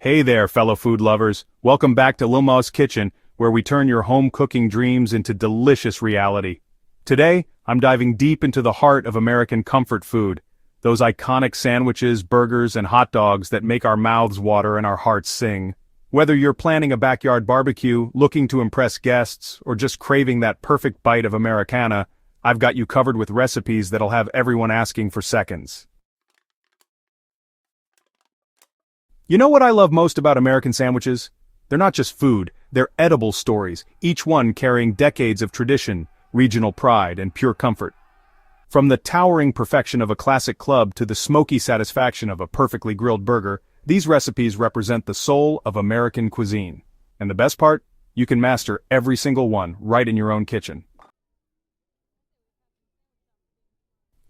Hey there, fellow food lovers. Welcome back to LMOS Kitchen, where we turn your home cooking dreams into delicious reality. Today, I'm diving deep into the heart of American comfort food, those iconic sandwiches, burgers, and hot dogs that make our mouths water and our hearts sing. Whether you're planning a backyard barbecue, looking to impress guests, or just craving that perfect bite of Americana, I've got you covered with recipes that'll have everyone asking for seconds. You know what I love most about American sandwiches? They're not just food, they're edible stories, each one carrying decades of tradition, regional pride, and pure comfort. From the towering perfection of a classic club to the smoky satisfaction of a perfectly grilled burger, these recipes represent the soul of American cuisine. And the best part? You can master every single one right in your own kitchen.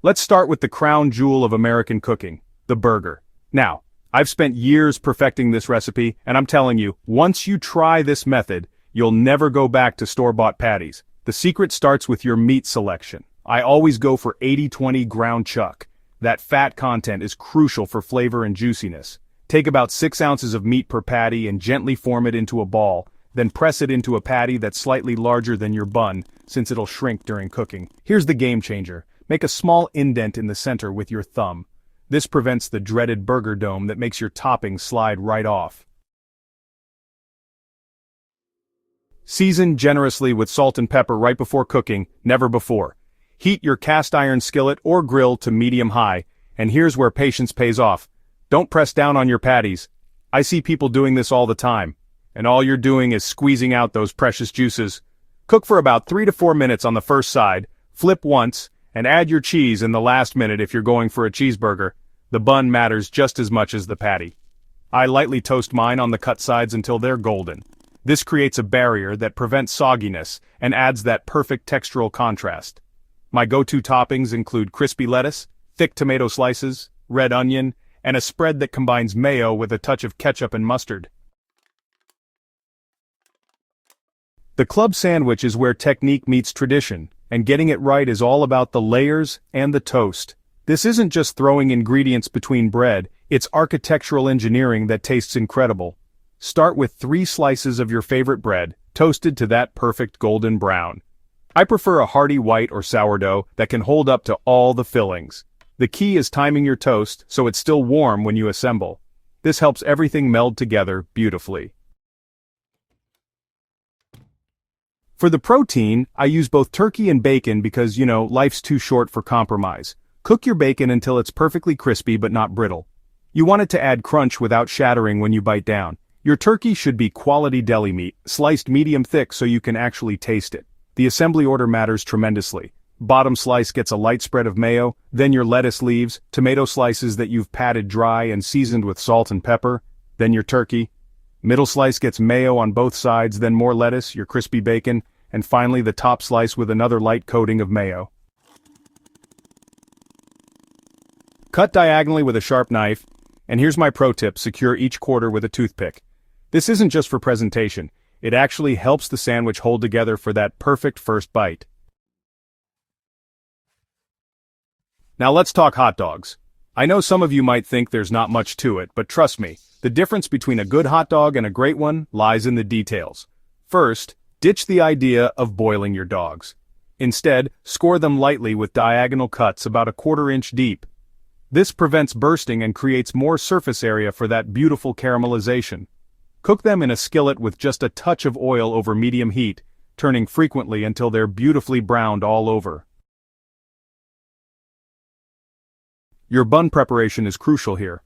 Let's start with the crown jewel of American cooking, the burger. Now, I've spent years perfecting this recipe, and I'm telling you, once you try this method, you'll never go back to store-bought patties. The secret starts with your meat selection. I always go for 80-20 ground chuck. That fat content is crucial for flavor and juiciness. Take about 6 ounces of meat per patty and gently form it into a ball, then press it into a patty that's slightly larger than your bun, since it'll shrink during cooking. Here's the game changer. Make a small indent in the center with your thumb. This prevents the dreaded burger dome that makes your topping slide right off. Season generously with salt and pepper right before cooking, never before. Heat your cast iron skillet or grill to medium-high, and here's where patience pays off. Don't press down on your patties. I see people doing this all the time, and all you're doing is squeezing out those precious juices. Cook for about 3 to 4 minutes on the first side, flip once, and add your cheese in the last minute if you're going for a cheeseburger. The bun matters just as much as the patty. I lightly toast mine on the cut sides until they're golden. This creates a barrier that prevents sogginess and adds that perfect textural contrast. My go-to toppings include crispy lettuce, thick tomato slices, red onion, and a spread that combines mayo with a touch of ketchup and mustard. The club sandwich is where technique meets tradition, and getting it right is all about the layers and the toast. This isn't just throwing ingredients between bread, it's architectural engineering that tastes incredible. Start with 3 slices of your favorite bread, toasted to that perfect golden brown. I prefer a hearty white or sourdough that can hold up to all the fillings. The key is timing your toast so it's still warm when you assemble. This helps everything meld together beautifully. For the protein, I use both turkey and bacon because, life's too short for compromise. Cook your bacon until it's perfectly crispy but not brittle. You want it to add crunch without shattering when you bite down. Your turkey should be quality deli meat, sliced medium thick so you can actually taste it. The assembly order matters tremendously. Bottom slice gets a light spread of mayo, then your lettuce leaves, tomato slices that you've patted dry and seasoned with salt and pepper, then your turkey. Middle slice gets mayo on both sides, then more lettuce, your crispy bacon, and finally the top slice with another light coating of mayo. Cut diagonally with a sharp knife, and here's my pro tip: secure each quarter with a toothpick. This isn't just for presentation, it actually helps the sandwich hold together for that perfect first bite. Now let's talk hot dogs. I know some of you might think there's not much to it, but trust me, the difference between a good hot dog and a great one lies in the details. First, ditch the idea of boiling your dogs. Instead, score them lightly with diagonal cuts about 1/4 inch deep. This prevents bursting and creates more surface area for that beautiful caramelization. Cook them in a skillet with just a touch of oil over medium heat, turning frequently until they're beautifully browned all over. Your bun preparation is crucial here.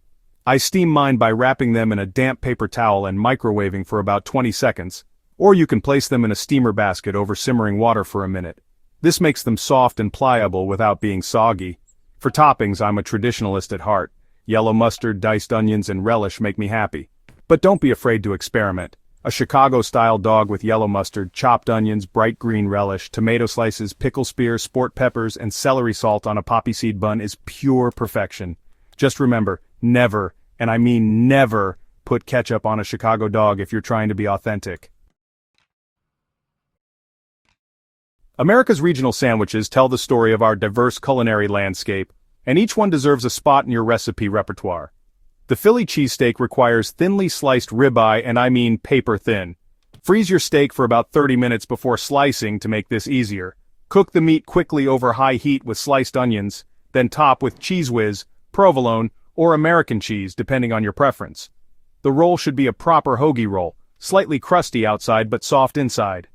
I steam mine by wrapping them in a damp paper towel and microwaving for about 20 seconds, or you can place them in a steamer basket over simmering water for a minute. This makes them soft and pliable without being soggy. For toppings, I'm a traditionalist at heart. Yellow mustard, diced onions, and relish make me happy. But don't be afraid to experiment. A Chicago-style dog with yellow mustard, chopped onions, bright green relish, tomato slices, pickle spear, sport peppers, and celery salt on a poppy seed bun is pure perfection. Just remember, never, and I mean never, put ketchup on a Chicago dog if you're trying to be authentic. America's regional sandwiches tell the story of our diverse culinary landscape, and each one deserves a spot in your recipe repertoire. The Philly cheesesteak requires thinly sliced ribeye, and I mean paper thin. Freeze your steak for about 30 minutes before slicing to make this easier. Cook the meat quickly over high heat with sliced onions, then top with Cheez Whiz, provolone, or American cheese depending on your preference. The roll should be a proper hoagie roll, slightly crusty outside but soft inside.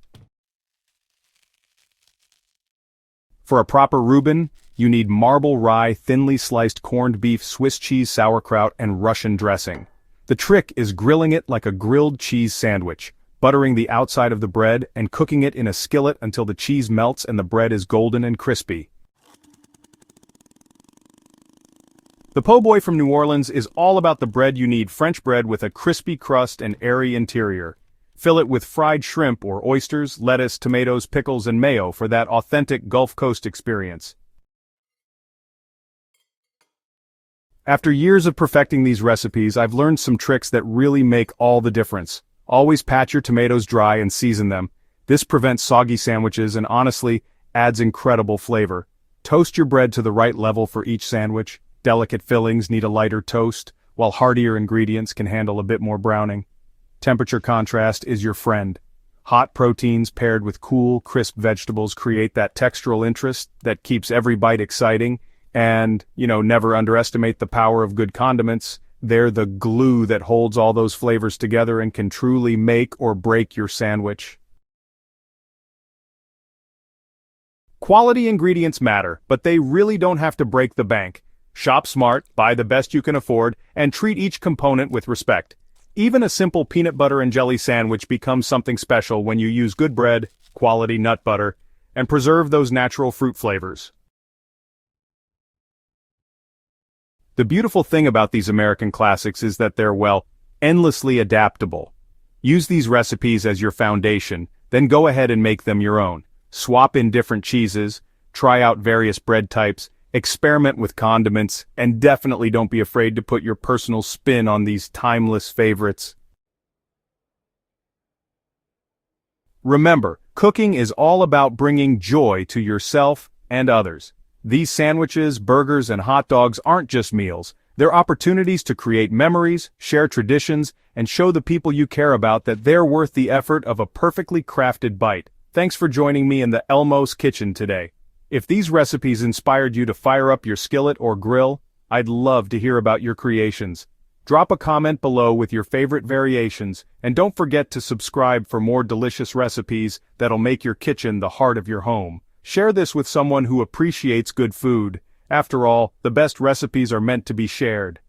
For a proper Reuben, you need marble rye, thinly sliced corned beef, Swiss cheese, sauerkraut, and Russian dressing. The trick is grilling it like a grilled cheese sandwich, buttering the outside of the bread and cooking it in a skillet until the cheese melts and the bread is golden and crispy. The po' boy from New Orleans is all about the bread. You need French bread with a crispy crust and airy interior. Fill it with fried shrimp or oysters, lettuce, tomatoes, pickles, and mayo for that authentic Gulf Coast experience. After years of perfecting these recipes, I've learned some tricks that really make all the difference. Always pat your tomatoes dry and season them. This prevents soggy sandwiches and honestly adds incredible flavor. Toast your bread to the right level for each sandwich. Delicate fillings need a lighter toast, while heartier ingredients can handle a bit more browning. Temperature contrast is your friend. Hot proteins paired with cool, crisp vegetables create that textural interest that keeps every bite exciting. And, never underestimate the power of good condiments. They're the glue that holds all those flavors together and can truly make or break your sandwich. Quality ingredients matter, but they really don't have to break the bank. Shop smart, buy the best you can afford, and treat each component with respect. Even a simple peanut butter and jelly sandwich becomes something special when you use good bread, quality nut butter, and preserve those natural fruit flavors. The beautiful thing about these American classics is that they're, endlessly adaptable. Use these recipes as your foundation, then go ahead and make them your own. Swap in different cheeses, try out various bread types, experiment with condiments, and definitely don't be afraid to put your personal spin on these timeless favorites. Remember, cooking is all about bringing joy to yourself and others. These sandwiches, burgers, and hot dogs aren't just meals. They're opportunities to create memories, share traditions, and show the people you care about that they're worth the effort of a perfectly crafted bite. Thanks for joining me in the LMOS kitchen today. If these recipes inspired you to fire up your skillet or grill, I'd love to hear about your creations. Drop a comment below with your favorite variations, and don't forget to subscribe for more delicious recipes that'll make your kitchen the heart of your home. Share this with someone who appreciates good food. After all, the best recipes are meant to be shared.